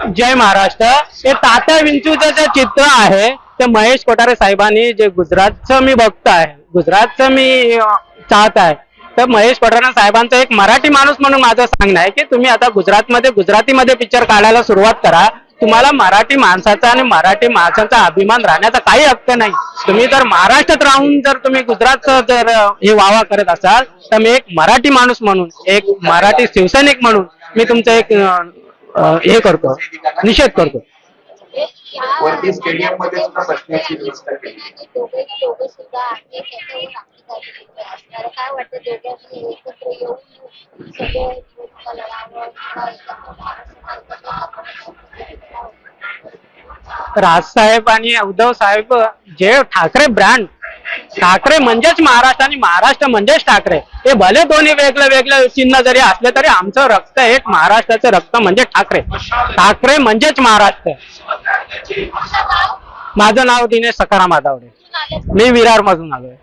जय महाराष्ट्र। हे तात्या विंचूचं जे चित्र आहे ते महेश कोठारे साहेबांनी, जे गुजरातचं मी भक्त आहे, गुजरातचं मी चाहत आहे, तर महेश कोठारे साहेबांचा एक मराठी माणूस म्हणून माझं सांगणं आहे की तुम्ही आता गुजरातमध्ये गुजरातीमध्ये पिक्चर काढायला सुरुवात करा। तुम्हाला मराठी माणसाचा आणि मराठी माणसाचा अभिमान राहण्याचा काही हक्क नाही। तुम्ही जर महाराष्ट्रात राहून जर तुम्ही गुजरातचं जर हे वावा करत असाल तर मी एक मराठी माणूस म्हणून, एक मराठी शिवसैनिक म्हणून मी तुमचं एक हे करतो, निषेध करतो। वरती स्टेडियम मध्ये सुद्धा बसण्याची व्यवस्था केली। काय वाटतं दोघांनी एकत्र येऊन सगळे राजसाहेब आणि उद्धव साहेब, जे ठाकरे ब्रँड, ठाकरे म्हणजेच महाराष्ट्र आणि महाराष्ट्र म्हणजेच ठाकरे, हे भले दोन्ही वेगळे वेगळे चिन्ह जरी असले तरी आमचं रक्त एक, महाराष्ट्राचं रक्त म्हणजे ठाकरे, ठाकरे म्हणजेच महाराष्ट्र। माझं नाव दिनेश सखाराम आदावडे, मी विरार मधून आलोय।